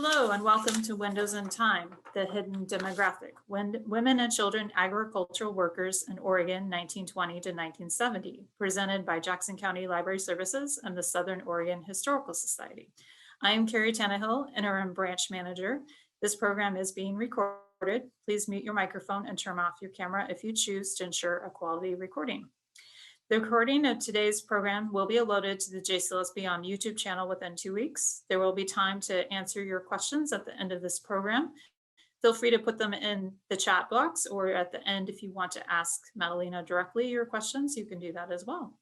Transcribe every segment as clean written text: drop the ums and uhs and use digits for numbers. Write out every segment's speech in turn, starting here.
Hello and welcome to Windows in Time, the hidden demographic, women and children agricultural workers in Oregon 1920 to 1970, presented by Jackson County Library Services and the Southern Oregon Historical Society. I am Carrie Tannehill, Interim Branch Manager. This program is being recorded. Please mute your microphone and turn off your camera if you choose to ensure a quality recording. The recording of today's program will be uploaded to the JCLS Beyond YouTube channel within 2 weeks. There will be time to answer your questions at the end of this program. Feel free to put them in the chat box, or at the end, if you want to ask Madelina directly your questions, you can do that as well.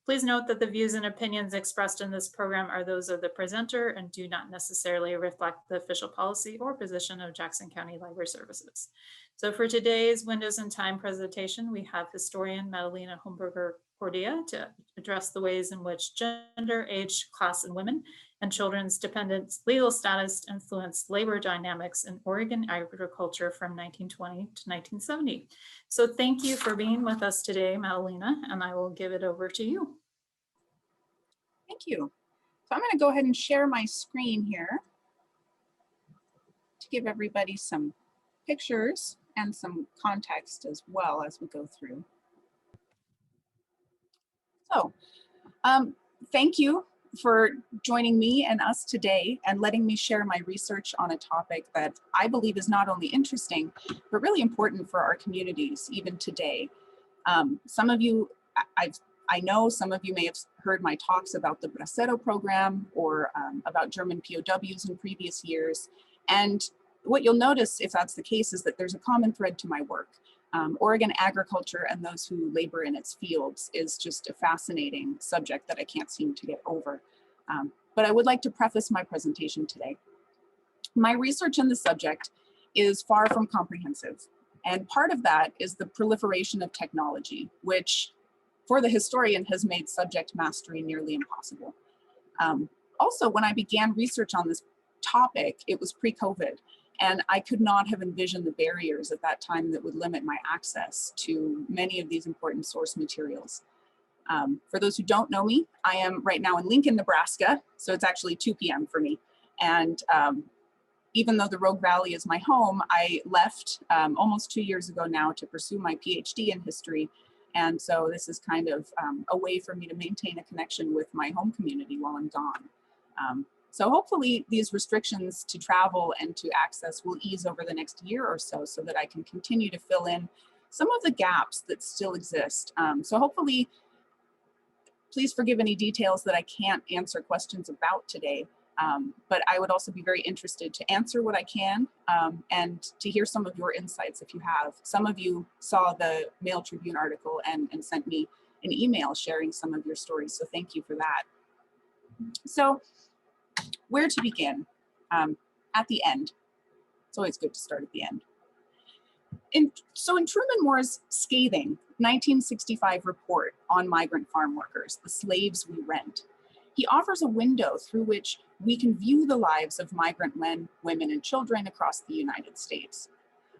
Please note that the views and opinions expressed in this program are those of the presenter and do not necessarily reflect the official policy or position of Jackson County Library Services. So for today's Windows in Time presentation, we have historian Madelina Homberger Cordia to address the ways in which gender, age, class, and women and children's dependents' legal status influenced labor dynamics in Oregon agriculture from 1920 to 1970. So thank you for being with us today, Madelina, and I will give it over to you. Thank you. So I'm going to go ahead and share my screen here to give everybody some pictures and some context as well as we go through. So thank you for joining me and us today and letting me share my research on a topic that I believe is not only interesting, but really important for our communities even today. Some of you, I know some of you may have heard my talks about the Bracero program or about German POWs in previous years. And what you'll notice, if that's the case, is that there's a common thread to my work. Oregon agriculture and those who labor in its fields is just a fascinating subject that I can't seem to get over. But I would like to preface my presentation today. My research in the subject is far from comprehensive. And part of that is the proliferation of technology, which for the historian has made subject mastery nearly impossible. Also, when I began research on this topic, it was pre-COVID. And I could not have envisioned the barriers at that time that would limit my access to many of these important source materials. For those who don't know me, I am right now in Lincoln, Nebraska, so it's actually 2 p.m. for me. And even though the Rogue Valley is my home, I left almost 2 years ago now to pursue my PhD in history. And so this is kind of a way for me to maintain a connection with my home community while I'm gone. So hopefully these restrictions to travel and to access will ease over the next year or so that I can continue to fill in some of the gaps that still exist. So hopefully, please forgive any details that I can't answer questions about today, but I would also be very interested to answer what I can and to hear some of your insights if you have. Some of you saw the Mail Tribune article and sent me an email sharing some of your stories, so thank you for that. So, where to begin? At the end. It's always good to start at the end. So in Truman Moore's scathing 1965 report on migrant farm workers, the slaves we rent, he offers a window through which we can view the lives of migrant men, women, and children across the United States.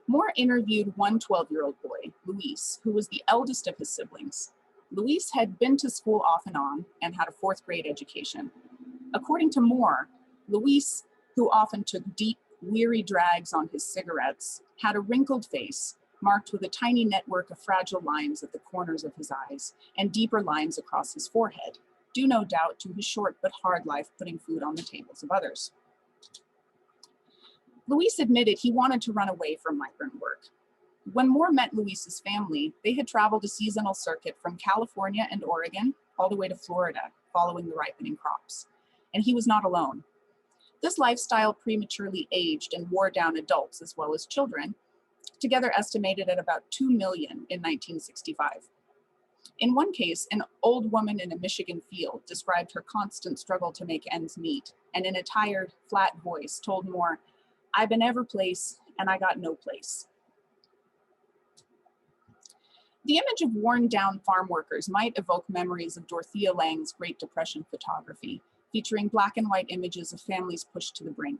Moore interviewed one 12-year-old boy, Luis, who was the eldest of his siblings. Luis had been to school off and on and had a 4th grade education. According to Moore, Luis, who often took deep, weary drags on his cigarettes, had a wrinkled face marked with a tiny network of fragile lines at the corners of his eyes and deeper lines across his forehead, due no doubt to his short but hard life putting food on the tables of others. Luis admitted he wanted to run away from migrant work. When Moore met Luis's family, they had traveled a seasonal circuit from California and Oregon all the way to Florida, following the ripening crops. And he was not alone. This lifestyle prematurely aged and wore down adults as well as children, together estimated at about 2 million in 1965. In one case, an old woman in a Michigan field described her constant struggle to make ends meet, and in a tired, flat voice told Moore, "I've been every place, and I got no place." The image of worn-down farm workers might evoke memories of Dorothea Lange's Great Depression photography, featuring black and white images of families pushed to the brink.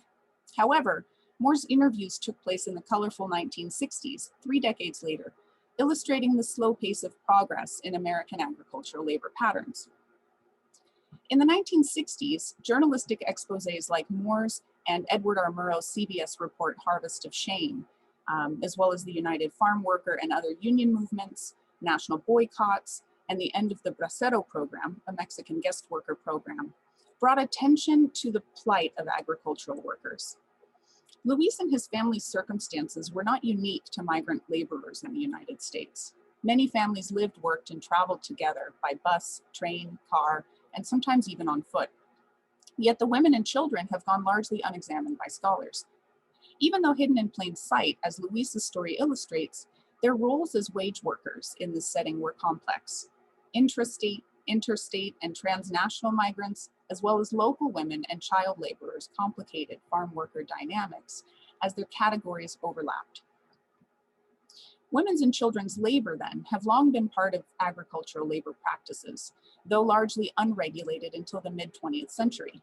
However, Moore's interviews took place in the colorful 1960s, 3 decades later, illustrating the slow pace of progress in American agricultural labor patterns. In the 1960s, journalistic exposés like Moore's and Edward R. Murrow's CBS report, Harvest of Shame, as well as the United Farm Worker and other union movements, national boycotts, and the end of the Bracero program, a Mexican guest worker program, brought attention to the plight of agricultural workers. Luis and his family's circumstances were not unique to migrant laborers in the United States. Many families lived, worked, and traveled together by bus, train, car, and sometimes even on foot. Yet the women and children have gone largely unexamined by scholars. Even though hidden in plain sight, as Luis's story illustrates, their roles as wage workers in this setting were complex. Intrastate, interstate, and transnational migrants, as well as local women and child laborers, complicated farm worker dynamics as their categories overlapped. Women's and children's labor, then, have long been part of agricultural labor practices, though largely unregulated until the mid-20th century.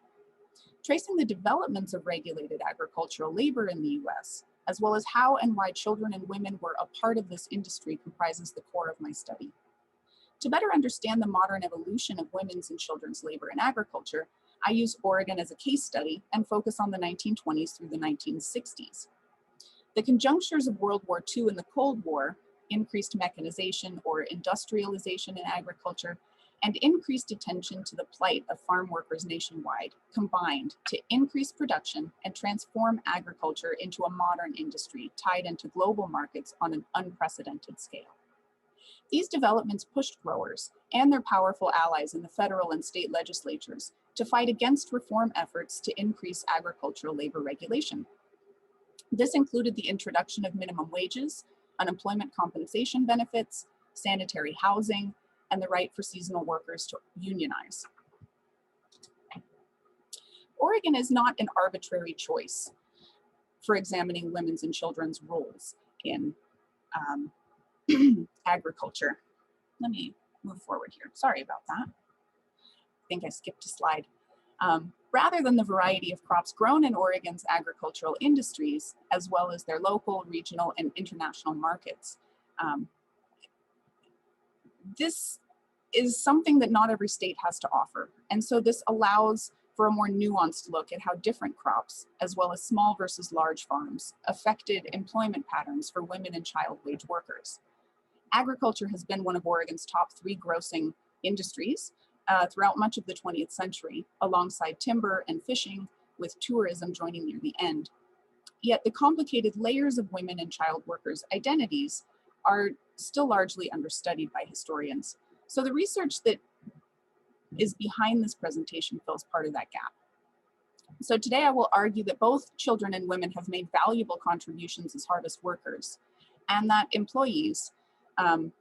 Tracing the developments of regulated agricultural labor in the US, as well as how and why children and women were a part of this industry, comprises the core of my study. To better understand the modern evolution of women's and children's labor in agriculture, I use Oregon as a case study and focus on the 1920s through the 1960s. The conjunctures of World War II and the Cold War, increased mechanization or industrialization in agriculture, and increased attention to the plight of farm workers nationwide combined to increase production and transform agriculture into a modern industry tied into global markets on an unprecedented scale. These developments pushed growers and their powerful allies in the federal and state legislatures to fight against reform efforts to increase agricultural labor regulation. This included the introduction of minimum wages, unemployment compensation benefits, sanitary housing, and the right for seasonal workers to unionize. Oregon is not an arbitrary choice for examining women's and children's roles in agriculture. Let me move forward here. Sorry about that. I think I skipped a slide. Rather than the variety of crops grown in Oregon's agricultural industries, as well as their local, regional, and international markets, this is something that not every state has to offer. And so this allows for a more nuanced look at how different crops, as well as small versus large farms, affected employment patterns for women and child wage workers. Agriculture has been one of Oregon's top 3 grossing industries throughout much of the 20th century, alongside timber and fishing, with tourism joining near the end. Yet the complicated layers of women and child workers' identities are still largely understudied by historians. So the research that is behind this presentation fills part of that gap. So today I will argue that both children and women have made valuable contributions as harvest workers, and that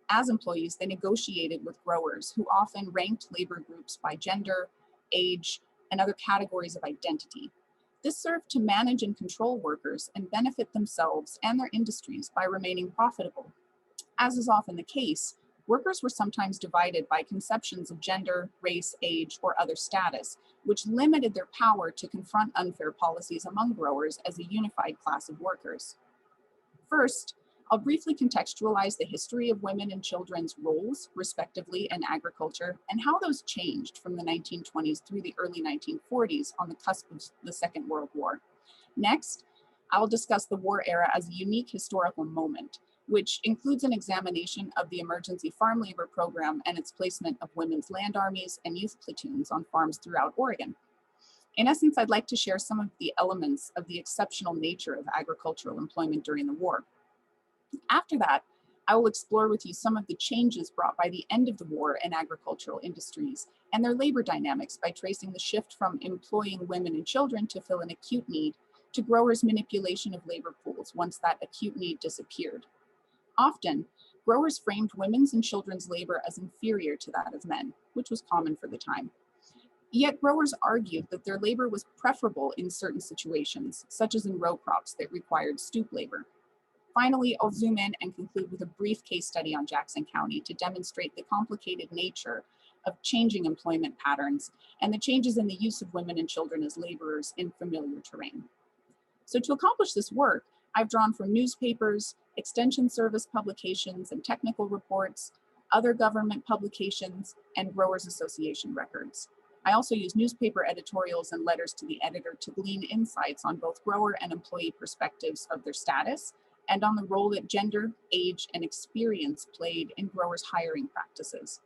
as employees, they negotiated with growers who often ranked labor groups by gender, age, and other categories of identity. This served to manage and control workers and benefit themselves and their industries by remaining profitable. As is often the case, workers were sometimes divided by conceptions of gender, race, age, or other status, which limited their power to confront unfair policies among growers as a unified class of workers. First, I'll briefly contextualize the history of women and children's roles, respectively, in agriculture, and how those changed from the 1920s through the early 1940s on the cusp of the Second World War. Next, I will discuss the war era as a unique historical moment, which includes an examination of the emergency farm labor program and its placement of women's land armies and youth platoons on farms throughout Oregon. In essence, I'd like to share some of the elements of the exceptional nature of agricultural employment during the war. After that, I will explore with you some of the changes brought by the end of the war in agricultural industries and their labor dynamics by tracing the shift from employing women and children to fill an acute need to growers' manipulation of labor pools once that acute need disappeared. Often, growers framed women's and children's labor as inferior to that of men, which was common for the time. Yet growers argued that their labor was preferable in certain situations, such as in row crops that required stoop labor. Finally, I'll zoom in and conclude with a brief case study on Jackson County to demonstrate the complicated nature of changing employment patterns and the changes in the use of women and children as laborers in familiar terrain. So to accomplish this work, I've drawn from newspapers, extension service publications and technical reports, other government publications, and growers association records. I also use newspaper editorials and letters to the editor to glean insights on both grower and employee perspectives of their status and on the role that gender, age, and experience played in growers' hiring practices.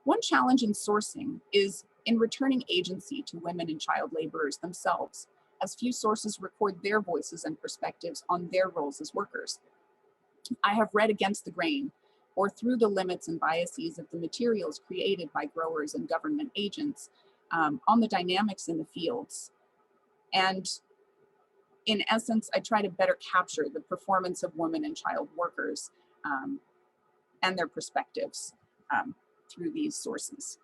One challenge in sourcing is in returning agency to women and child laborers themselves, as few sources record their voices and perspectives on their roles as workers. I have read against the grain or through the limits and biases of the materials created by growers and government agents on the dynamics in the fields. And in essence, I try to better capture the performance of women and child workers and their perspectives through these sources.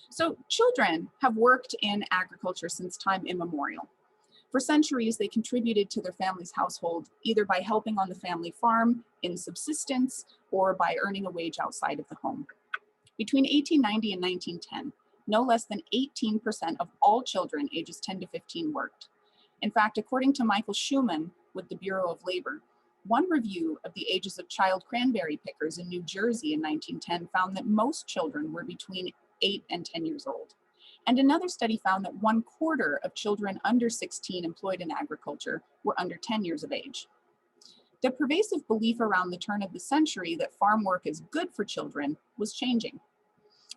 So children have worked in agriculture since time immemorial. For centuries, they contributed to their family's household, either by helping on the family farm in subsistence or by earning a wage outside of the home. Between 1890 and 1910, no less than 18% of all children ages 10 to 15 worked. In fact, according to Michael Schumann with the Bureau of Labor, one review of the ages of child cranberry pickers in New Jersey in 1910 found that most children were between 8 and 10 years old. And another study found that 1/4 of children under 16 employed in agriculture were under 10 years of age. The pervasive belief around the turn of the century that farm work is good for children was changing.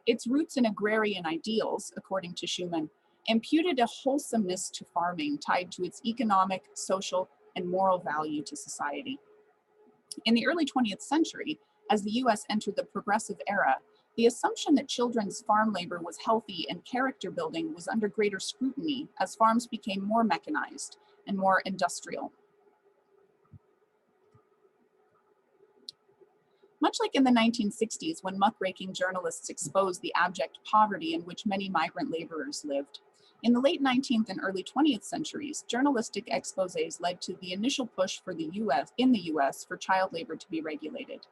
Its roots in agrarian ideals, according to Schumann, imputed a wholesomeness to farming tied to its economic, social, and moral value to society. In the early 20th century, as the US entered the progressive era, the assumption that children's farm labor was healthy and character building was under greater scrutiny as farms became more mechanized and more industrial. Much like in the 1960s, when muckraking journalists exposed the abject poverty in which many migrant laborers lived, in the late 19th and early 20th centuries, journalistic exposés led to the initial push for the US for child labor to be regulated.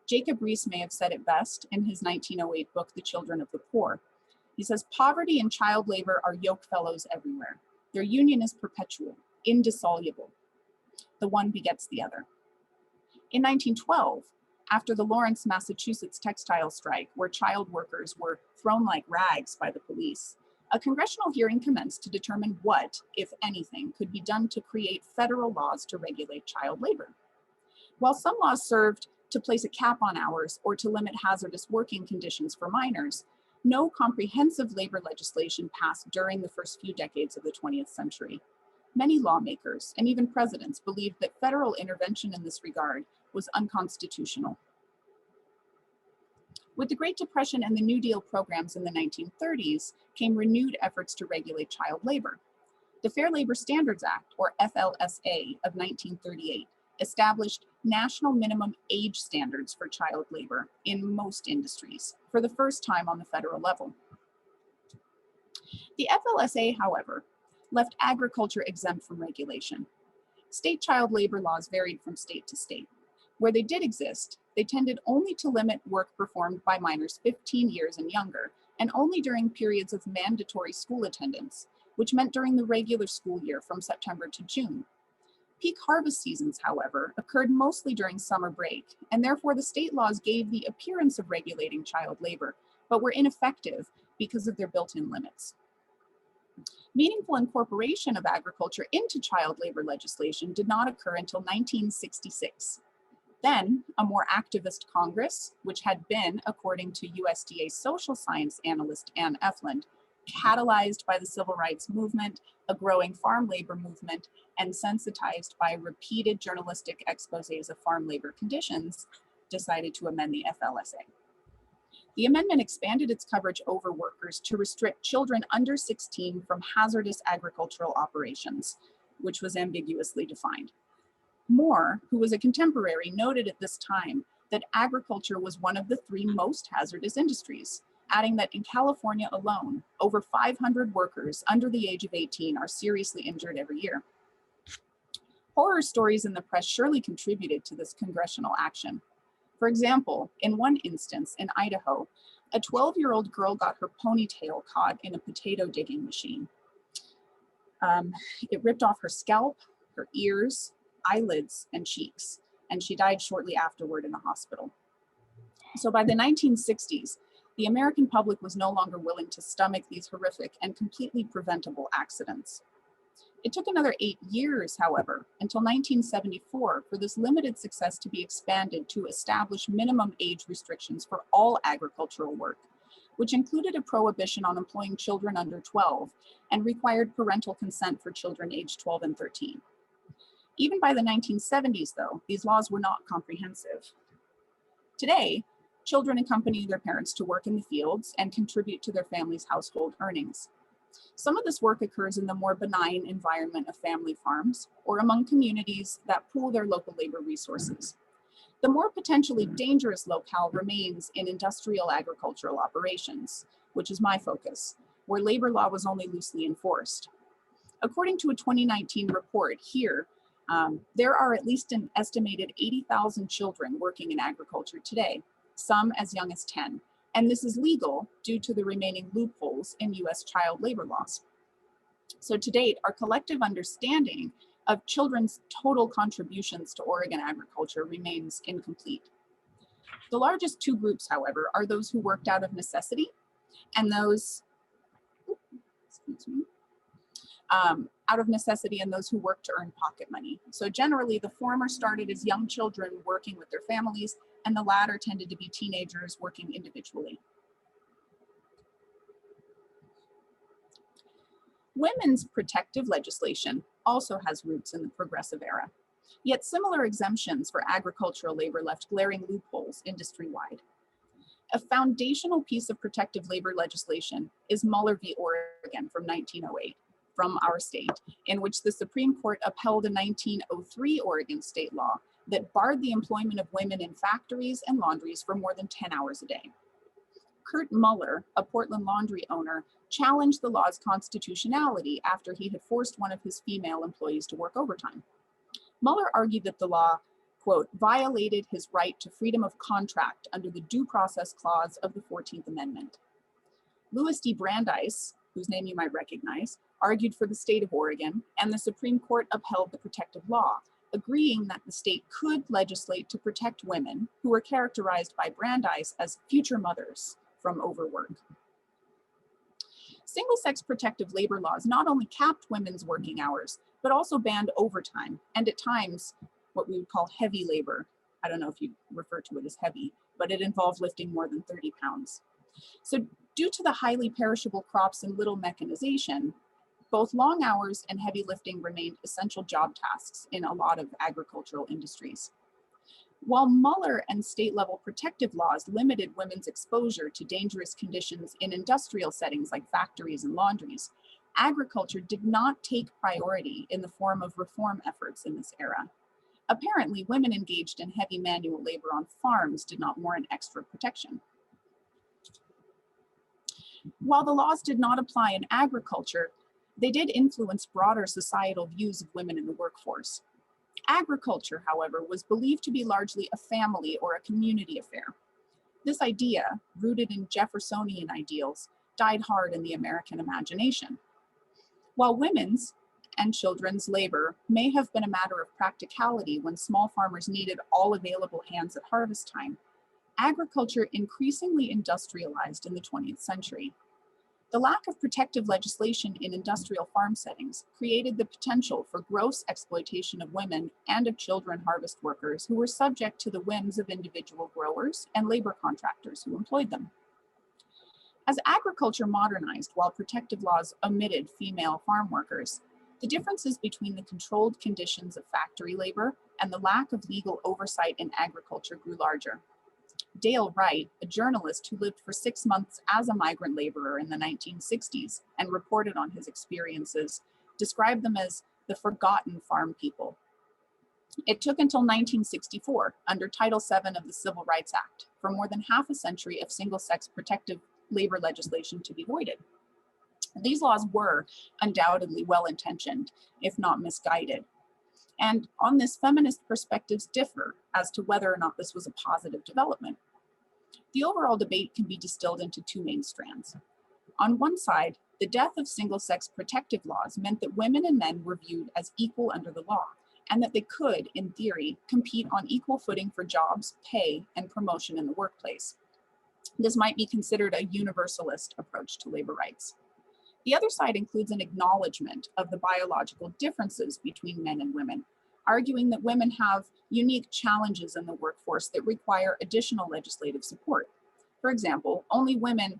Jacob Riis may have said it best in his 1908 book, The Children of the Poor. He says, "Poverty and child labor are yoke fellows everywhere. Their union is perpetual, indissoluble. The one begets the other." In 1912, after the Lawrence, Massachusetts textile strike, where child workers were thrown like rags by the police, a congressional hearing commenced to determine what, if anything, could be done to create federal laws to regulate child labor. While some laws served to place a cap on hours or to limit hazardous working conditions for minors, no comprehensive labor legislation passed during the first few decades of the 20th century. Many lawmakers and even presidents believed that federal intervention in this regard was unconstitutional. With the Great Depression and the New Deal programs in the 1930s came renewed efforts to regulate child labor. The Fair Labor Standards Act, or FLSA, of 1938 established national minimum age standards for child labor in most industries for the first time on the federal level. The FLSA, however, left agriculture exempt from regulation. State child labor laws varied from state to state. Where they did exist, they tended only to limit work performed by minors 15 years and younger, and only during periods of mandatory school attendance, which meant during the regular school year from September to June. Peak harvest seasons, however, occurred mostly during summer break, and therefore the state laws gave the appearance of regulating child labor, but were ineffective because of their built-in limits. Meaningful incorporation of agriculture into child labor legislation did not occur until 1966. Then, a more activist Congress, which had been, according to USDA social science analyst Ann Efland, catalyzed by the civil rights movement, a growing farm labor movement, and sensitized by repeated journalistic exposés of farm labor conditions, decided to amend the FLSA. The amendment expanded its coverage over workers to restrict children under 16 from hazardous agricultural operations, which was ambiguously defined. Moore, who was a contemporary, noted at this time that agriculture was one of the 3 most hazardous industries, adding that in California alone, over 500 workers under the age of 18 are seriously injured every year. Horror stories in the press surely contributed to this congressional action. For example, in one instance in Idaho, a 12-year-old girl got her ponytail caught in a potato digging machine. It ripped off her scalp, her ears, eyelids, and cheeks, and she died shortly afterward in a hospital. So by the 1960s, The American public was no longer willing to stomach these horrific and completely preventable accidents. It took another 8 years, however, until 1974 for this limited success to be expanded to establish minimum age restrictions for all agricultural work, which included a prohibition on employing children under 12 and required parental consent for children aged 12 and 13. Even by the 1970s, though, these laws were not comprehensive. Today, children accompany their parents to work in the fields and contribute to their family's household earnings. Some of this work occurs in the more benign environment of family farms or among communities that pool their local labor resources. The more potentially dangerous locale remains in industrial agricultural operations, which is my focus, where labor law was only loosely enforced. According to a 2019 report here, there are at least an estimated 80,000 children working in agriculture today, some as young as 10. And this is legal due to the remaining loopholes in US child labor laws. So to date, our collective understanding of children's total contributions to Oregon agriculture remains incomplete. The largest two groups, however, are those who worked out of necessity and those, out of necessity and those who worked to earn pocket money. So generally, the former started as young children working with their families, and the latter tended to be teenagers working individually. Women's protective legislation also has roots in the progressive era, yet similar exemptions for agricultural labor left glaring loopholes industry-wide. A foundational piece of protective labor legislation is Muller v. Oregon from 1908, from our state, in which the Supreme Court upheld a 1903 Oregon state law that barred the employment of women in factories and laundries for more than 10 hours a day. Kurt Muller, a Portland laundry owner, challenged the law's constitutionality after he had forced one of his female employees to work overtime. Muller argued that the law, quote, violated his right to freedom of contract under the Due Process Clause of the 14th Amendment. Louis D. Brandeis, whose name you might recognize, argued for the state of Oregon, and the Supreme Court upheld the protective law, agreeing that the state could legislate to protect women who were characterized by Brandeis as future mothers from overwork. Single-sex protective labor laws not only capped women's working hours, but also banned overtime, and at times, what we would call heavy labor. I don't know if you refer to it as heavy, but it involved lifting more than 30 pounds. So due to the highly perishable crops and little mechanization, both long hours and heavy lifting remained essential job tasks in a lot of agricultural industries. While Muller and state-level protective laws limited women's exposure to dangerous conditions in industrial settings like factories and laundries, agriculture did not take priority in the form of reform efforts in this era. Apparently, women engaged in heavy manual labor on farms did not warrant extra protection. While the laws did not apply in agriculture, they did influence broader societal views of women in the workforce. Agriculture, however, was believed to be largely a family or a community affair. This idea, rooted in Jeffersonian ideals, died hard in the American imagination. While women's and children's labor may have been a matter of practicality when small farmers needed all available hands at harvest time, agriculture increasingly industrialized in the 20th century. The lack of protective legislation in industrial farm settings created the potential for gross exploitation of women and of children harvest workers who were subject to the whims of individual growers and labor contractors who employed them. As agriculture modernized while protective laws omitted female farm workers, the differences between the controlled conditions of factory labor and the lack of legal oversight in agriculture grew larger. Dale Wright, a journalist who lived for 6 months as a migrant laborer in the 1960s and reported on his experiences, described them as the forgotten farm people. It took until 1964, under Title VII of the Civil Rights Act, for more than half a century of single-sex protective labor legislation to be voided. These laws were undoubtedly well-intentioned, if not misguided. And on this, feminist perspectives differ as to whether or not this was a positive development. The overall debate can be distilled into two main strands. On one side, the death of single-sex protective laws meant that women and men were viewed as equal under the law, and that they could, in theory, compete on equal footing for jobs, pay, and promotion in the workplace. This might be considered a universalist approach to labor rights. The other side includes an acknowledgement of the biological differences between men and women, arguing that women have unique challenges in the workforce that require additional legislative support. For example, only women,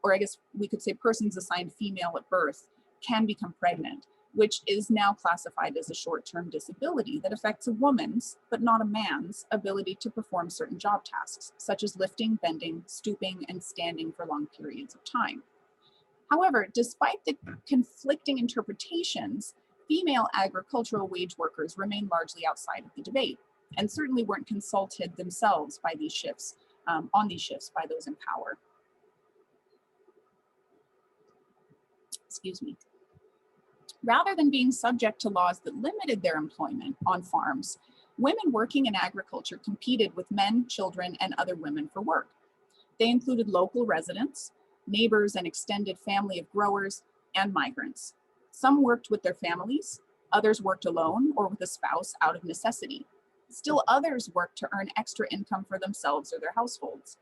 or I guess we could say persons assigned female at birth, can become pregnant, which is now classified as a short-term disability that affects a woman's, but not a man's, ability to perform certain job tasks, such as lifting, bending, stooping, and standing for long periods of time. However, despite the conflicting interpretations, female agricultural wage workers remain largely outside of the debate, and certainly weren't consulted themselves by these shifts, on these shifts by those in power. Excuse me. Rather than being subject to laws that limited their employment on farms, women working in agriculture competed with men, children, and other women for work. They included local residents, neighbors and extended family of growers, and migrants. Some worked with their families, others worked alone or with a spouse out of necessity. Still others worked to earn extra income for themselves or their households.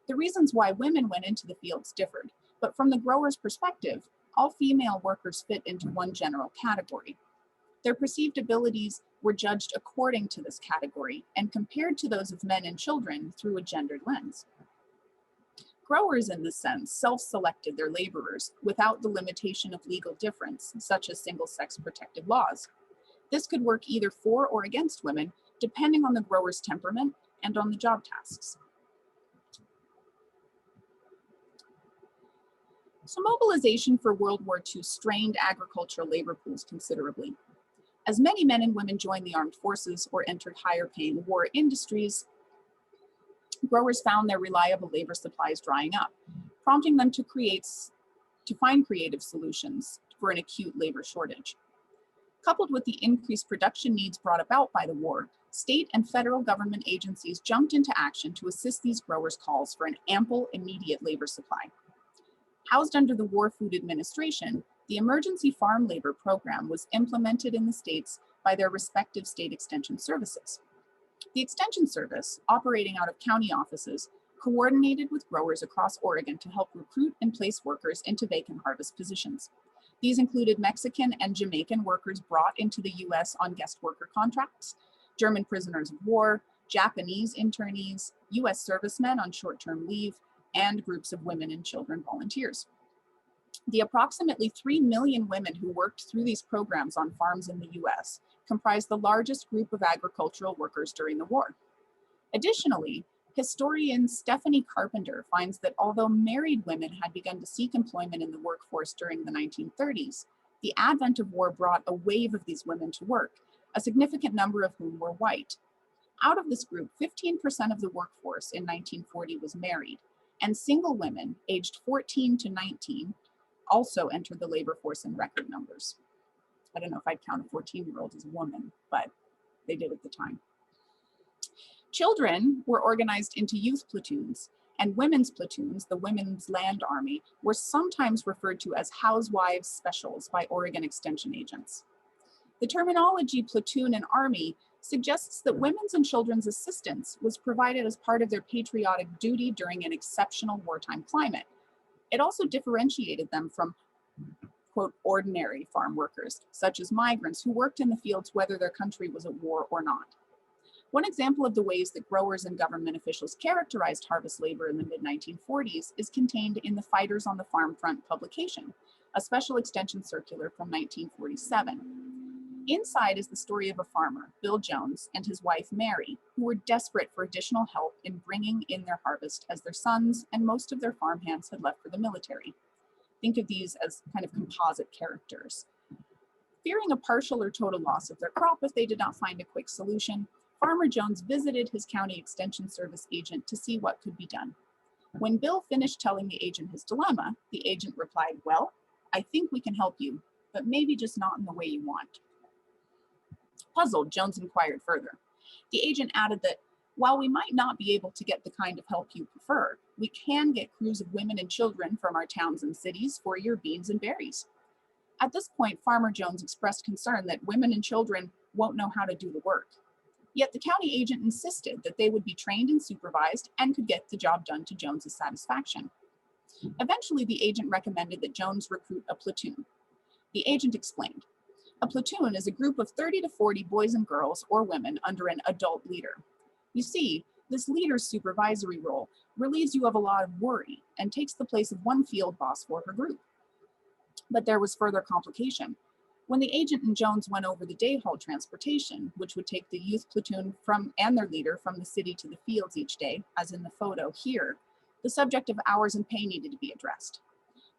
The reasons why women went into the fields differed, but from the grower's perspective, all female workers fit into one general category. Their perceived abilities were judged according to this category and compared to those of men and children through a gendered lens. Growers, in this sense, self-selected their laborers without the limitation of legal difference, such as single-sex protected laws. This could work either for or against women, depending on the grower's temperament and on the job tasks. So mobilization for World War II strained agricultural labor pools considerably. As many men and women joined the armed forces or entered higher-paying war industries, growers found their reliable labor supplies drying up, prompting them to find creative solutions for an acute labor shortage. Coupled with the increased production needs brought about by the war, state and federal government agencies jumped into action to assist these growers' calls for an ample, immediate labor supply. Housed under the War Food Administration, the Emergency Farm Labor Program was implemented in the states by their respective state extension services. The Extension Service, operating out of county offices, coordinated with growers across Oregon to help recruit and place workers into vacant harvest positions. These included Mexican and Jamaican workers brought into the US on guest worker contracts, German prisoners of war, Japanese internees, US servicemen on short-term leave, and groups of women and children volunteers. The approximately 3 million women who worked through these programs on farms in the US comprised the largest group of agricultural workers during the war. Additionally, historian Stephanie Carpenter finds that although married women had begun to seek employment in the workforce during the 1930s, the advent of war brought a wave of these women to work, a significant number of whom were white. Out of this group, 15% of the workforce in 1940 was married, and single women aged 14 to 19 also entered the labor force in record numbers. I don't know if I'd count a 14-year-old as a woman, but they did at the time. Children were organized into youth platoons, and women's platoons, the Women's Land Army, were sometimes referred to as housewives specials by Oregon Extension agents. The terminology platoon and army suggests that women's and children's assistance was provided as part of their patriotic duty during an exceptional wartime climate. It also differentiated them from, quote, ordinary farm workers, such as migrants who worked in the fields whether their country was at war or not. One example of the ways that growers and government officials characterized harvest labor in the mid-1940s is contained in the Fighters on the Farm Front publication, a special extension circular from 1947. Inside is the story of a farmer, Bill Jones, and his wife, Mary, who were desperate for additional help in bringing in their harvest as their sons and most of their farm hands had left for the military. Think of these as kind of composite characters. Fearing a partial or total loss of their crop if they did not find a quick solution, Farmer Jones visited his county extension service agent to see what could be done. When Bill finished telling the agent his dilemma, the agent replied, "Well, I think we can help you, but maybe just not in the way you want." Puzzled, Jones inquired further. The agent added that while we might not be able to get the kind of help you prefer, we can get crews of women and children from our towns and cities for your beans and berries. At this point, Farmer Jones expressed concern that women and children won't know how to do the work. Yet the county agent insisted that they would be trained and supervised and could get the job done to Jones's satisfaction. Eventually, the agent recommended that Jones recruit a platoon. The agent explained, "A platoon is a group of 30 to 40 boys and girls or women under an adult leader. You see, this leader's supervisory role relieves you of a lot of worry and takes the place of one field boss for her group." But there was further complication. When the agent and Jones went over the day haul transportation, which would take the youth platoon and their leader from the city to the fields each day, as in the photo here, the subject of hours and pay needed to be addressed.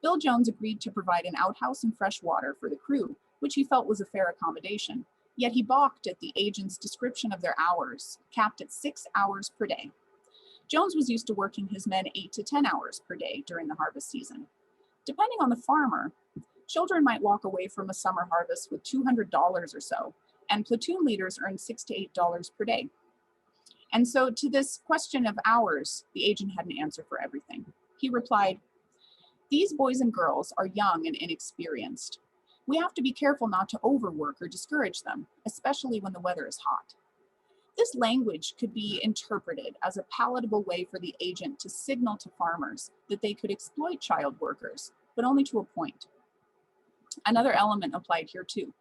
Bill Jones agreed to provide an outhouse and fresh water for the crew, which he felt was a fair accommodation, yet he balked at the agent's description of their hours, capped at 6 hours per day. Jones was used to working his men 8 to 10 hours per day during the harvest season. Depending on the farmer, children might walk away from a summer harvest with $200 or so, and platoon leaders earned $6 to $8 per day. And so to this question of hours, the agent had an answer for everything. He replied, "These boys and girls are young and inexperienced. We have to be careful not to overwork or discourage them, especially when the weather is hot." This language could be interpreted as a palatable way for the agent to signal to farmers that they could exploit child workers, but only to a point. Another element applied here too.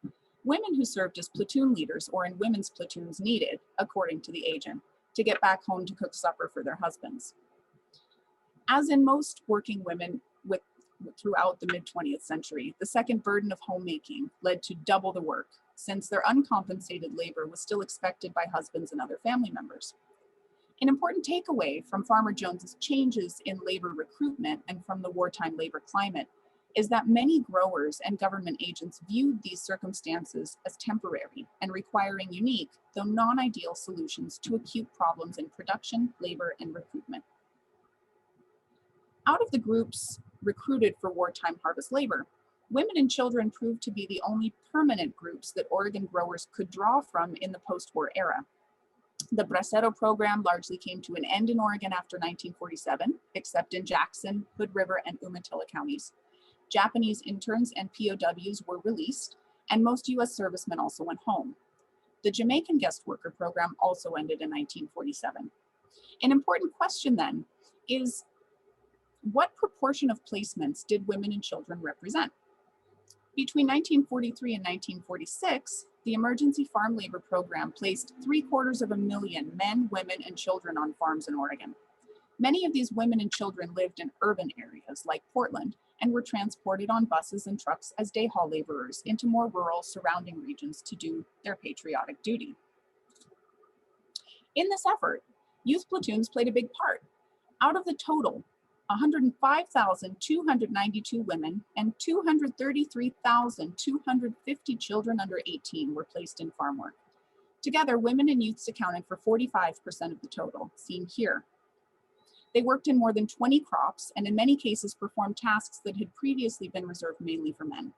Women who served as platoon leaders or in women's platoons needed, according to the agent, to get back home to cook supper for their husbands. As in most working women throughout the mid-20th century, the second burden of homemaking led to double the work, since their uncompensated labor was still expected by husbands and other family members. An important takeaway from Farmer Jones's changes in labor recruitment and from the wartime labor climate is that many growers and government agents viewed these circumstances as temporary and requiring unique, though non-ideal solutions to acute problems in production, labor, and recruitment. Out of the groups recruited for wartime harvest labor, women and children proved to be the only permanent groups that Oregon growers could draw from in the post-war era. The Bracero program largely came to an end in Oregon after 1947, except in Jackson, Hood River, and Umatilla counties. Japanese interns and POWs were released, and most US servicemen also went home. The Jamaican guest worker program also ended in 1947. An important question then is, what proportion of placements did women and children represent? Between 1943 and 1946, the Emergency Farm Labor Program placed 750,000 men, women, and children on farms in Oregon. Many of these women and children lived in urban areas like Portland and were transported on buses and trucks as day haul laborers into more rural surrounding regions to do their patriotic duty. In this effort, youth platoons played a big part. Out of the total, 105,292 women and 233,250 children under 18 were placed in farm work. Together, women and youths accounted for 45% of the total, seen here. They worked in more than 20 crops and in many cases performed tasks that had previously been reserved mainly for men.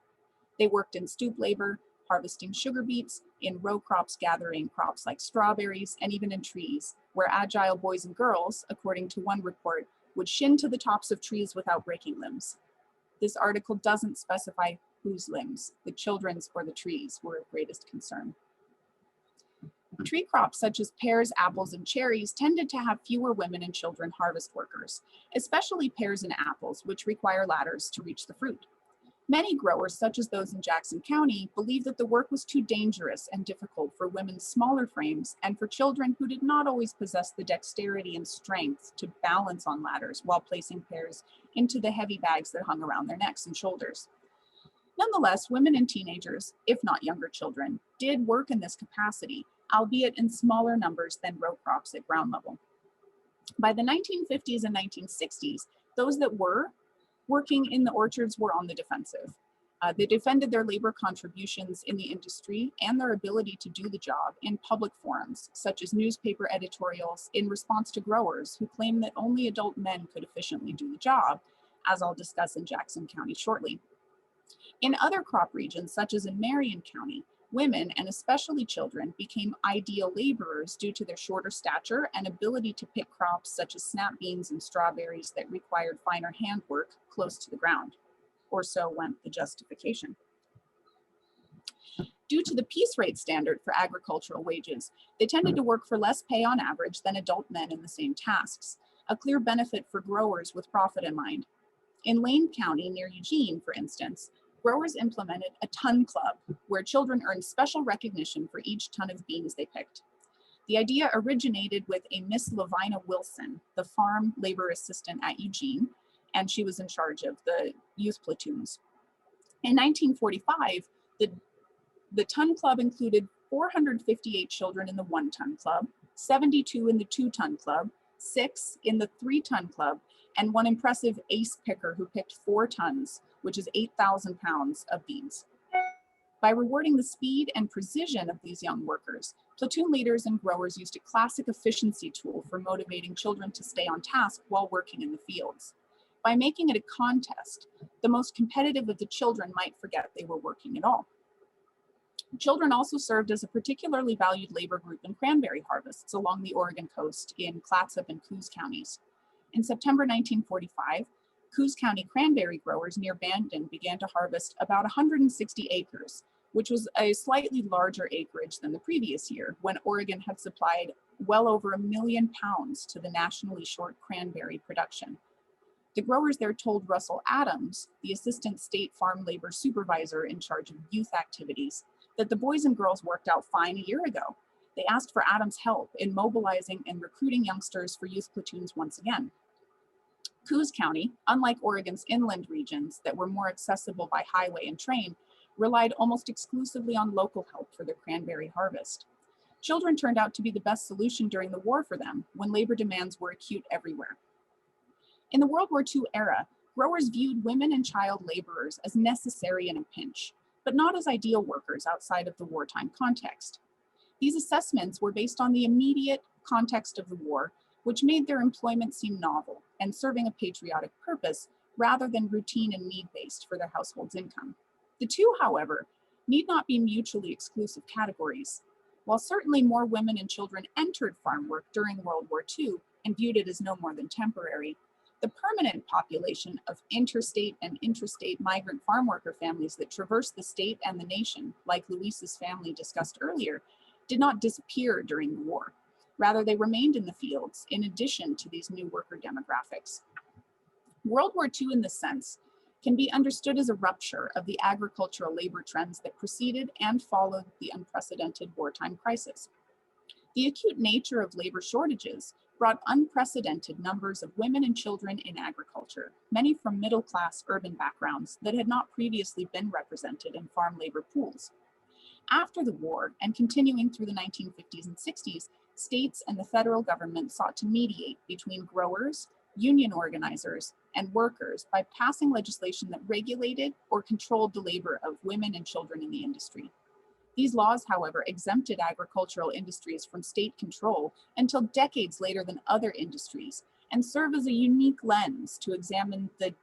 They worked in stoop labor, harvesting sugar beets, in row crops gathering crops like strawberries, and even in trees, where agile boys and girls, according to one report, would shin to the tops of trees without breaking limbs. This article doesn't specify whose limbs, the children's or the trees, were of greatest concern. Tree crops such as pears, apples, and cherries tended to have fewer women and children harvest workers, especially pears and apples, which require ladders to reach the fruit. Many growers, such as those in Jackson County, believed that the work was too dangerous and difficult for women's smaller frames and for children who did not always possess the dexterity and strength to balance on ladders while placing pears into the heavy bags that hung around their necks and shoulders. Nonetheless, women and teenagers, if not younger children, did work in this capacity, albeit in smaller numbers than row crops at ground level. By the 1950s and 1960s, those that were working in the orchards were on the defensive. They defended their labor contributions in the industry and their ability to do the job in public forums, such as newspaper editorials, in response to growers who claimed that only adult men could efficiently do the job, as I'll discuss in Jackson County shortly. In other crop regions, such as in Marion County, women, and especially children, became ideal laborers due to their shorter stature and ability to pick crops such as snap beans and strawberries that required finer handwork close to the ground. Or so went the justification. Due to the piece rate standard for agricultural wages, they tended to work for less pay on average than adult men in the same tasks, a clear benefit for growers with profit in mind. In Lane County near Eugene, for instance, growers implemented a ton club where children earned special recognition for each ton of beans they picked. The idea originated with a Miss Lavina Wilson, the farm labor assistant at Eugene, and she was in charge of the youth platoons. In 1945, the ton club included 458 children in the 1 ton club, 72 in the 2 ton club, 6 in the 3 ton club, and one impressive ace picker who picked 4 tons, which is 8,000 pounds of beans. By rewarding the speed and precision of these young workers, platoon leaders and growers used a classic efficiency tool for motivating children to stay on task while working in the fields. By making it a contest, the most competitive of the children might forget they were working at all. Children also served as a particularly valued labor group in cranberry harvests along the Oregon coast in Clatsop and Coos counties. In September 1945, Coos County cranberry growers near Bandon began to harvest about 160 acres, which was a slightly larger acreage than the previous year, when Oregon had supplied well over 1 million pounds to the nationally short cranberry production. The growers there told Russell Adams, the assistant state farm labor supervisor in charge of youth activities, that the boys and girls worked out fine a year ago. They asked for Adams' help in mobilizing and recruiting youngsters for youth platoons once again. Coos County, unlike Oregon's inland regions that were more accessible by highway and train, relied almost exclusively on local help for their cranberry harvest. Children turned out to be the best solution during the war for them, when labor demands were acute everywhere. In the World War II era, growers viewed women and child laborers as necessary in a pinch, but not as ideal workers outside of the wartime context. These assessments were based on the immediate context of the war, which made their employment seem novel and serving a patriotic purpose rather than routine and need-based for their household's income. The two, however, need not be mutually exclusive categories. While certainly more women and children entered farm work during World War II and viewed it as no more than temporary, the permanent population of interstate and intrastate migrant farm worker families that traversed the state and the nation, like Luis's family discussed earlier, did not disappear during the war. Rather, they remained in the fields in addition to these new worker demographics. World War II, in this sense, can be understood as a rupture of the agricultural labor trends that preceded and followed the unprecedented wartime crisis. The acute nature of labor shortages brought unprecedented numbers of women and children in agriculture, many from middle-class urban backgrounds that had not previously been represented in farm labor pools. After the war, and continuing through the 1950s and 60s, states and the federal government sought to mediate between growers, union organizers, and workers by passing legislation that regulated or controlled the labor of women and children in the industry. These laws, however, exempted agricultural industries from state control until decades later than other industries, and serve as a unique lens to examine the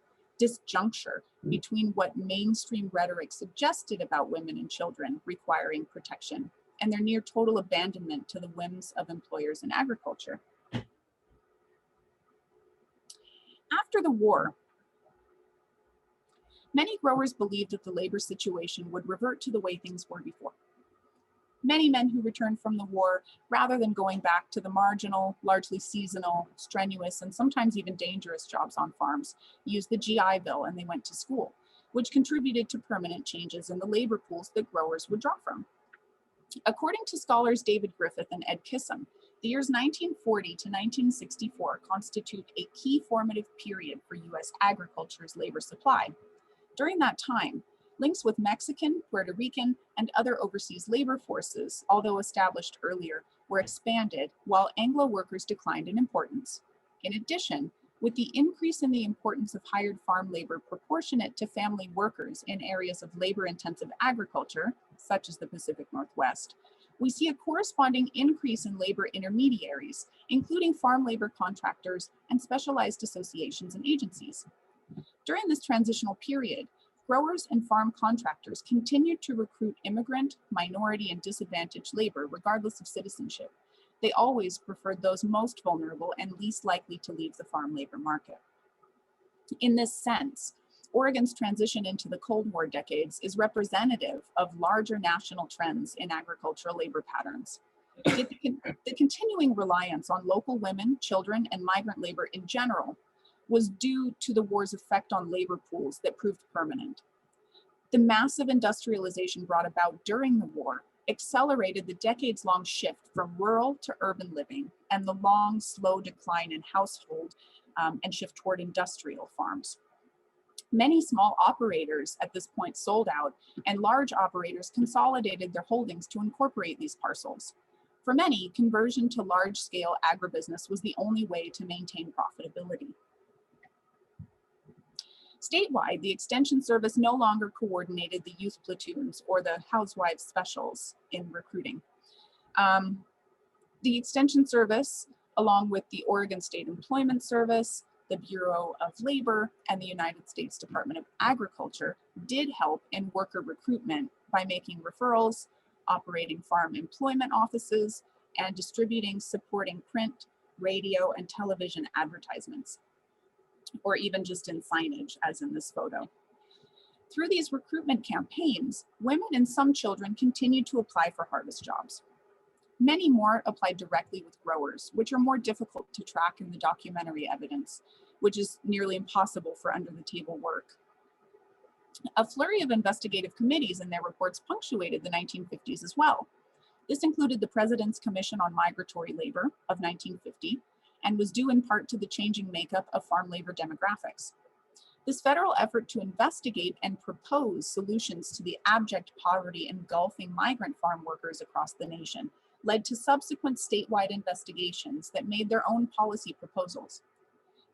disjuncture between what mainstream rhetoric suggested about women and children requiring protection and their near total abandonment to the whims of employers in agriculture. After the war, many growers believed that the labor situation would revert to the way things were before. Many men who returned from the war, rather than going back to the marginal, largely seasonal, strenuous, and sometimes even dangerous jobs on farms, used the GI Bill and they went to school, which contributed to permanent changes in the labor pools that growers would draw from. According to scholars David Griffith and Ed Kissam, the years 1940 to 1964 constitute a key formative period for U.S. agriculture's labor supply. During that time, links with Mexican, Puerto Rican, and other overseas labor forces, although established earlier, were expanded, while Anglo workers declined in importance. In addition, with the increase in the importance of hired farm labor proportionate to family workers in areas of labor-intensive agriculture, such as the Pacific Northwest, we see a corresponding increase in labor intermediaries, including farm labor contractors and specialized associations and agencies. During this transitional period, growers and farm contractors continued to recruit immigrant, minority, and disadvantaged labor regardless of citizenship. They always preferred those most vulnerable and least likely to leave the farm labor market. In this sense, Oregon's transition into the Cold War decades is representative of larger national trends in agricultural labor patterns. Yet the continuing reliance on local women, children, and migrant labor in general was due to the war's effect on labor pools that proved permanent. The massive industrialization brought about during the war accelerated the decades-long shift from rural to urban living and the long, slow decline in household and shift toward industrial farms. Many small operators at this point sold out, and large operators consolidated their holdings to incorporate these parcels. For many, conversion to large-scale agribusiness was the only way to maintain profitability. Statewide, the Extension Service no longer coordinated the youth platoons or the housewives specials in recruiting. The Extension Service, along with the Oregon State Employment Service, the Bureau of Labor, and the United States Department of Agriculture, did help in worker recruitment by making referrals, operating farm employment offices, and distributing supporting print, radio, and television advertisements, or even just in signage, as in this photo. Through these recruitment campaigns, women and some children continued to apply for harvest jobs. Many more applied directly with growers, which are more difficult to track in the documentary evidence, which is nearly impossible for under-the-table work. A flurry of investigative committees and their reports punctuated the 1950s as well. This included the President's Commission on Migratory Labor of 1950, and was due in part to the changing makeup of farm labor demographics. This federal effort to investigate and propose solutions to the abject poverty engulfing migrant farm workers across the nation led to subsequent statewide investigations that made their own policy proposals.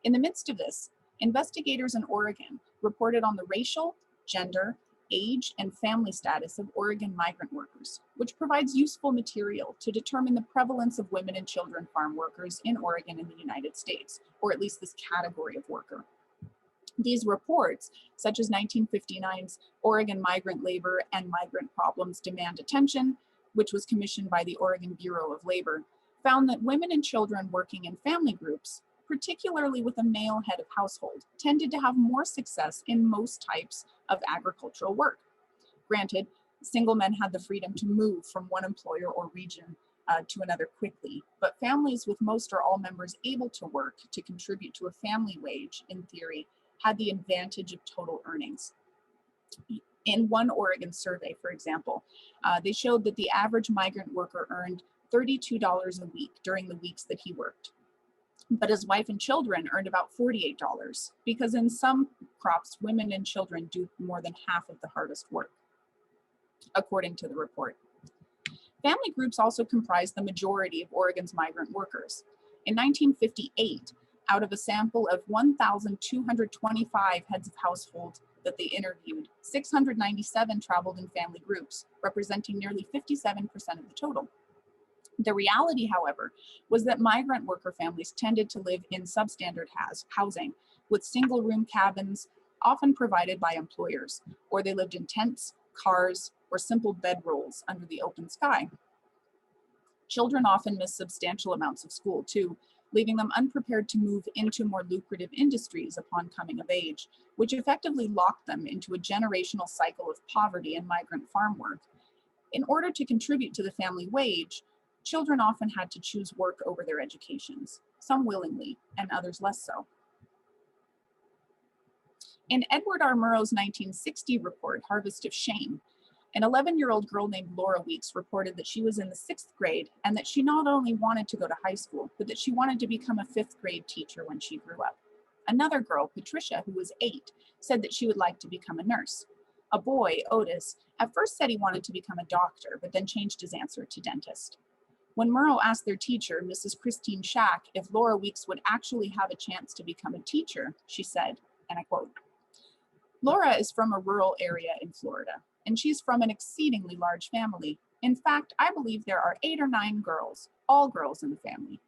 In the midst of this, investigators in Oregon reported on the racial, gender, age, and family status of Oregon migrant workers, which provides useful material to determine the prevalence of women and children farm workers in Oregon and the United States, or at least this category of worker. These reports, such as 1959's Oregon Migrant Labor and Migrant Problems Demand Attention, which was commissioned by the Oregon Bureau of Labor, found that women and children working in family groups, particularly with a male head of household, tended to have more success in most types of agricultural work. Granted, single men had the freedom to move from one employer or region to another quickly, but families with most or all members able to work to contribute to a family wage, in theory, had the advantage of total earnings. In one Oregon survey, for example, they showed that the average migrant worker earned $32 a week during the weeks that he worked. But his wife and children earned about $48, because in some crops, women and children do more than half of the hardest work, according to the report. Family groups also comprised the majority of Oregon's migrant workers. In 1958, out of a sample of 1,225 heads of household that they interviewed, 697 traveled in family groups, representing nearly 57% of the total. The reality, however, was that migrant worker families tended to live in substandard housing with single-room cabins, often provided by employers, or they lived in tents, cars, or simple bedrolls under the open sky. Children often missed substantial amounts of school too, leaving them unprepared to move into more lucrative industries upon coming of age, which effectively locked them into a generational cycle of poverty and migrant farm work. In order to contribute to the family wage, children often had to choose work over their educations, some willingly and others less so. In Edward R. Murrow's 1960 report, Harvest of Shame, an 11-year-old girl named Laura Weeks reported that she was in the 6th grade and that she not only wanted to go to high school, but that she wanted to become a 5th grade teacher when she grew up. Another girl, Patricia, who was 8, said that she would like to become a nurse. A boy, Otis, at first said he wanted to become a doctor, but then changed his answer to dentist. When Murrow asked their teacher, Mrs. Christine Schack, if Laura Weeks would actually have a chance to become a teacher, she said, and I quote, "Laura is from a rural area in Florida, and she's from an exceedingly large family. In fact, I believe there are 8 or 9 girls, all girls in the family.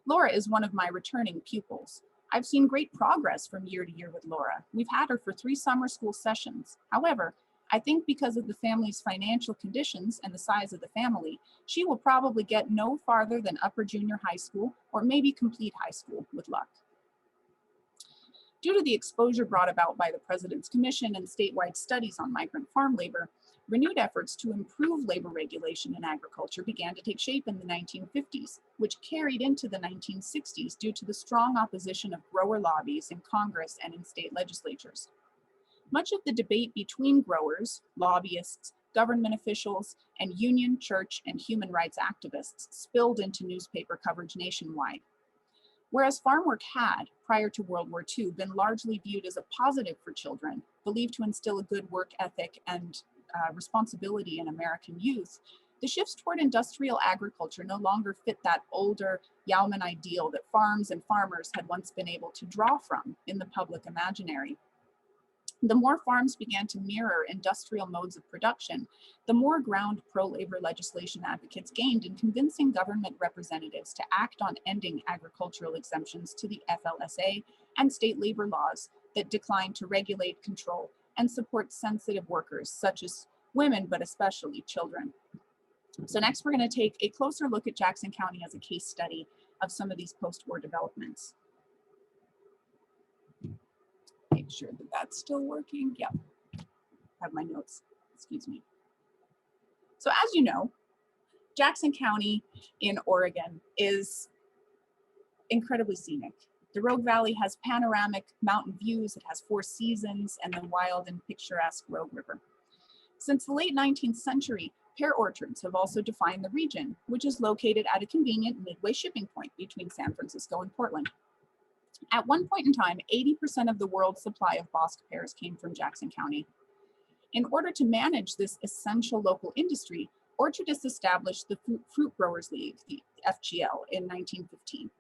Laura is one of my returning pupils. I've seen great progress from year to year with Laura. We've had her for 3 summer school sessions. However, I think because of the family's financial conditions and the size of the family, she will probably get no farther than upper junior high school or maybe complete high school with luck." Due to the exposure brought about by the President's Commission and statewide studies on migrant farm labor, renewed efforts to improve labor regulation in agriculture began to take shape in the 1950s, which carried into the 1960s due to the strong opposition of grower lobbies in Congress and in state legislatures. Much of the debate between growers, lobbyists, government officials, and union, church, and human rights activists spilled into newspaper coverage nationwide. Whereas farm work had, prior to World War II, been largely viewed as a positive for children, believed to instill a good work ethic and responsibility in American youth, the shifts toward industrial agriculture no longer fit that older Yalman ideal that farms and farmers had once been able to draw from in the public imaginary. The more farms began to mirror industrial modes of production, the more ground pro-labor legislation advocates gained in convincing government representatives to act on ending agricultural exemptions to the FLSA and state labor laws that declined to regulate, control, and support sensitive workers such as women, but especially children. So next, we're going to take a closer look at Jackson County as a case study of some of these post-war developments. Make sure that that's still working. Yep, have my notes, excuse me. So as you know, Jackson County in Oregon is incredibly scenic. The Rogue Valley has panoramic mountain views, it has 4 seasons, and the wild and picturesque Rogue River. Since the late 19th century, pear orchards have also defined the region, which is located at a convenient midway shipping point between San Francisco and Portland. At one point in time, 80% of the world's supply of Bosc pears came from Jackson County. In order to manage this essential local industry, orchardists established the Fruit Growers League, the FGL, in 1915.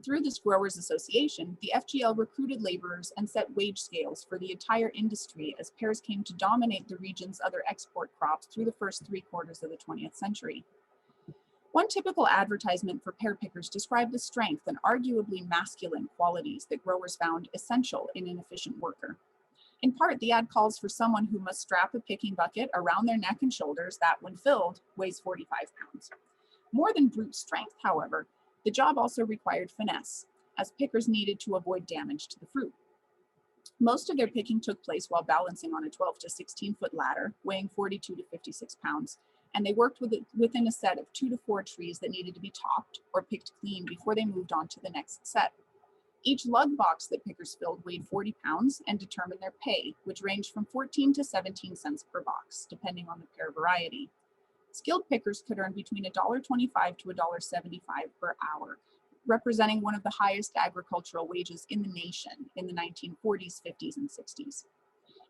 Through this Growers Association, the FGL recruited laborers and set wage scales for the entire industry as pears came to dominate the region's other export crops through the first 3/4 of the 20th century. One typical advertisement for pear pickers described the strength and arguably masculine qualities that growers found essential in an efficient worker. In part, the ad calls for someone who must strap a picking bucket around their neck and shoulders that, when filled, weighs 45 pounds. More than brute strength, however, the job also required finesse, as pickers needed to avoid damage to the fruit. Most of their picking took place while balancing on a 12 to 16-foot ladder, weighing 42 to 56 pounds, and they worked within a set of 2 to 4 trees that needed to be topped or picked clean before they moved on to the next set. Each lug box that pickers filled weighed 40 pounds and determined their pay, which ranged from 14 to 17 cents per box, depending on the pear variety. Skilled pickers could earn between $1.25 to $1.75 per hour, representing one of the highest agricultural wages in the nation in the 1940s, 50s, and 60s.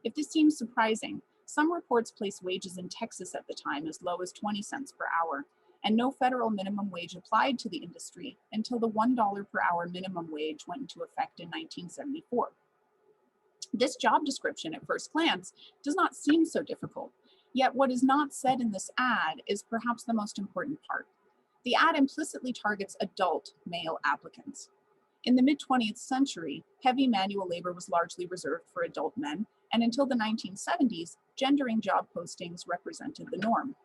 If this seems surprising, some reports place wages in Texas at the time as low as 20 cents per hour, and no federal minimum wage applied to the industry until the $1 per hour minimum wage went into effect in 1974. This job description at first glance does not seem so difficult, yet what is not said in this ad is perhaps the most important part. The ad implicitly targets adult male applicants. In the mid-20th century, heavy manual labor was largely reserved for adult men, and until the 1970s, gendering job postings represented the norm.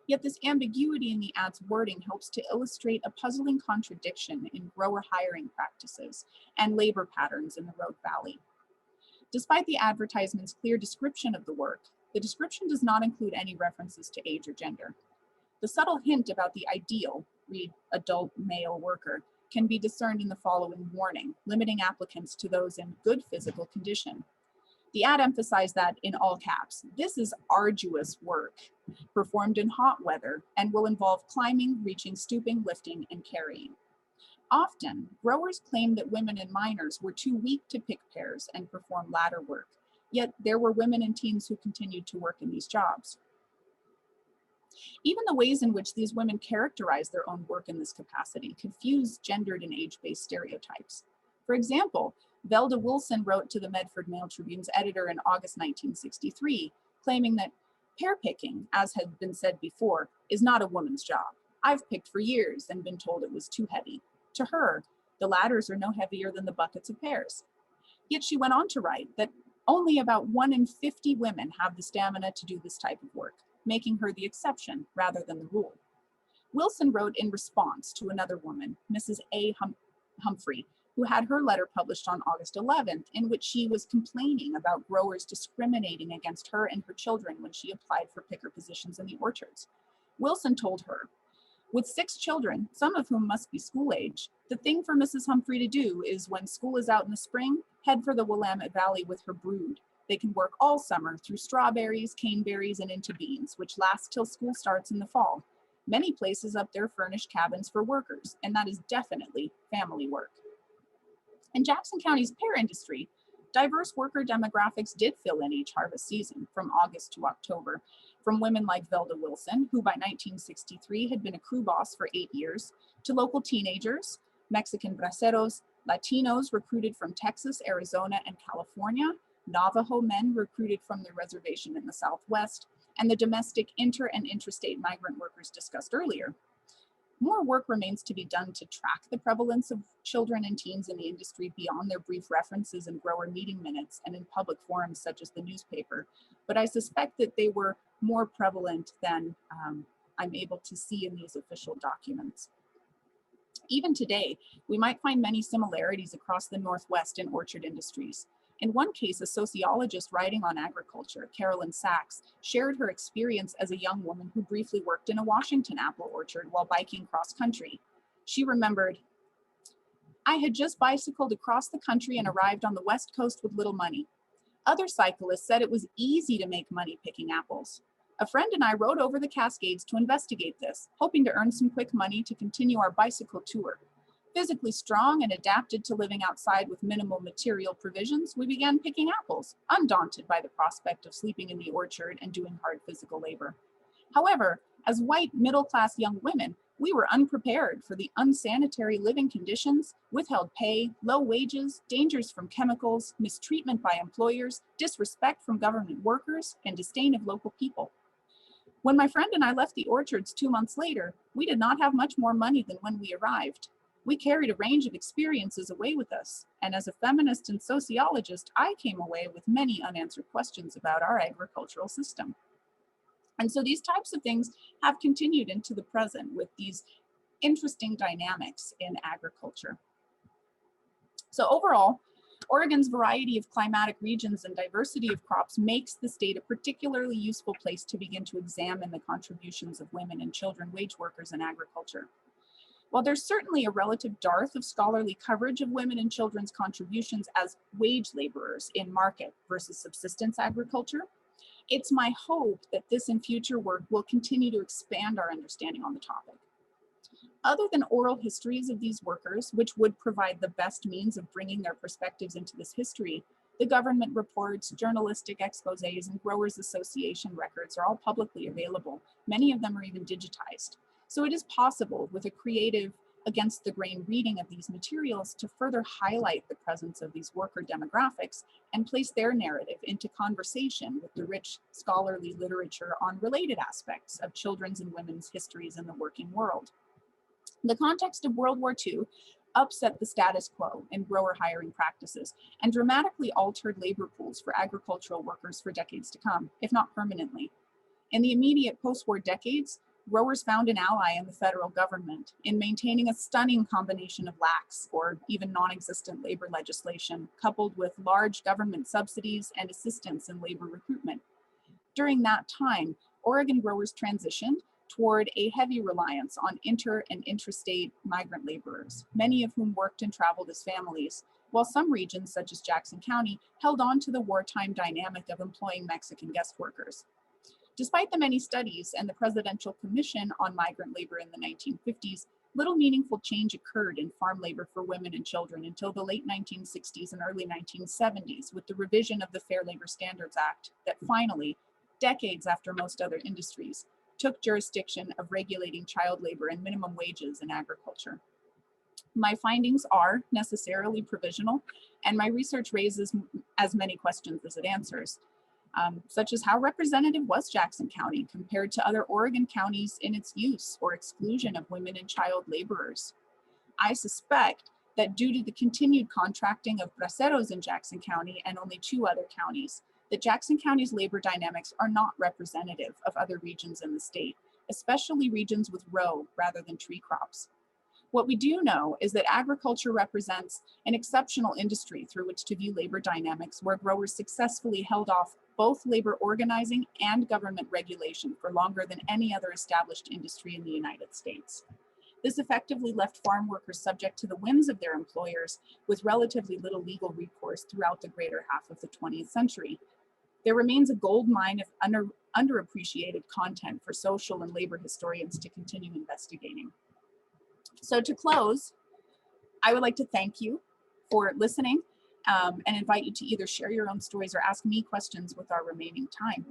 Yet this ambiguity in the ad's wording helps to illustrate a puzzling contradiction in grower hiring practices and labor patterns in the Rogue Valley. Despite the advertisement's clear description of the work, the description does not include any references to age or gender. The subtle hint about the ideal, read adult male worker, can be discerned in the following warning, limiting applicants to those in good physical condition. The ad emphasized that, in all caps, this is arduous work, performed in hot weather, and will involve climbing, reaching, stooping, lifting, and carrying. Often, growers claimed that women and minors were too weak to pick pears and perform ladder work, yet there were women and teens who continued to work in these jobs. Even the ways in which these women characterized their own work in this capacity confused gendered and age-based stereotypes. For example, Velda Wilson wrote to the Medford Mail Tribune's editor in August 1963, claiming that pear picking, as had been said before, is not a woman's job. I've picked for years and been told it was too heavy. To her, the ladders are no heavier than the buckets of pears. Yet she went on to write that only about 1 in 50 women have the stamina to do this type of work, making her the exception rather than the rule. Wilson wrote in response to another woman, Mrs. A. Humphrey, who had her letter published on August 11th, in which she was complaining about growers discriminating against her and her children when she applied for picker positions in the orchards. Wilson told her, "With 6 children, some of whom must be school age, the thing for Mrs. Humphrey to do is, when school is out in the spring, head for the Willamette Valley with her brood. They can work all summer through strawberries, caneberries, and into beans, which last till school starts in the fall. Many places up there furnish cabins for workers, and that is definitely family work." In Jackson County's pear industry, diverse worker demographics did fill in each harvest season from August to October, from women like Velda Wilson, who by 1963 had been a crew boss for 8 years, to local teenagers, Mexican braceros, Latinos recruited from Texas, Arizona, and California, Navajo men recruited from the reservation in the Southwest, and the domestic inter- and intrastate migrant workers discussed earlier. More work remains to be done to track the prevalence of children and teens in the industry beyond their brief references in grower meeting minutes and in public forums such as the newspaper, but I suspect that they were more prevalent than I'm able to see in these official documents. Even today, we might find many similarities across the Northwest in orchard industries. In one case, a sociologist writing on agriculture, Carolyn Sachs, shared her experience as a young woman who briefly worked in a Washington apple orchard while biking cross country. She remembered, "I had just bicycled across the country and arrived on the West Coast with little money. Other cyclists said it was easy to make money picking apples. A friend and I rode over the Cascades to investigate this, hoping to earn some quick money to continue our bicycle tour. Physically strong and adapted to living outside with minimal material provisions, we began picking apples, undaunted by the prospect of sleeping in the orchard and doing hard physical labor. However, as white middle-class young women, we were unprepared for the unsanitary living conditions, withheld pay, low wages, dangers from chemicals, mistreatment by employers, disrespect from government workers, and disdain of local people. When my friend and I left the orchards 2 months later, we did not have much more money than when we arrived. We carried a range of experiences away with us, and as a feminist and sociologist, I came away with many unanswered questions about our agricultural system." And so these types of things have continued into the present with these interesting dynamics in agriculture. So overall, Oregon's variety of climatic regions and diversity of crops makes the state a particularly useful place to begin to examine the contributions of women and children wage workers in agriculture. While there's certainly a relative dearth of scholarly coverage of women and children's contributions as wage laborers in market versus subsistence agriculture, it's my hope that this and future work will continue to expand our understanding on the topic. Other than oral histories of these workers, which would provide the best means of bringing their perspectives into this history, the government reports, journalistic exposés, and Growers Association records are all publicly available. Many of them are even digitized. So it is possible, with a creative, against the grain reading of these materials, to further highlight the presence of these worker demographics and place their narrative into conversation with the rich scholarly literature on related aspects of children's and women's histories in the working world. The context of World War II upset the status quo in grower hiring practices and dramatically altered labor pools for agricultural workers for decades to come, if not permanently. In the immediate post-war decades, growers found an ally in the federal government in maintaining a stunning combination of lax or even non-existent labor legislation, coupled with large government subsidies and assistance in labor recruitment. During that time, Oregon growers transitioned toward a heavy reliance on inter- and intrastate migrant laborers, many of whom worked and traveled as families, while some regions, such as Jackson County, held on to the wartime dynamic of employing Mexican guest workers. Despite the many studies and the Presidential Commission on Migrant Labor in the 1950s, little meaningful change occurred in farm labor for women and children until the late 1960s and early 1970s with the revision of the Fair Labor Standards Act that finally, decades after most other industries, took jurisdiction of regulating child labor and minimum wages in agriculture. My findings are necessarily provisional, and my research raises as many questions as it answers. Such as how representative was Jackson County compared to other Oregon counties in its use or exclusion of women and child laborers? I suspect that due to the continued contracting of braceros in Jackson County and only 2 other counties, that Jackson County's labor dynamics are not representative of other regions in the state, especially regions with row rather than tree crops. What we do know is that agriculture represents an exceptional industry through which to view labor dynamics, where growers successfully held off both labor organizing and government regulation for longer than any other established industry in the United States. This effectively left farm workers subject to the whims of their employers with relatively little legal recourse throughout the greater half of the 20th century. There remains a gold mine of underappreciated content for social and labor historians to continue investigating. So to close, I would like to thank you for listening and invite you to either share your own stories or ask me questions with our remaining time.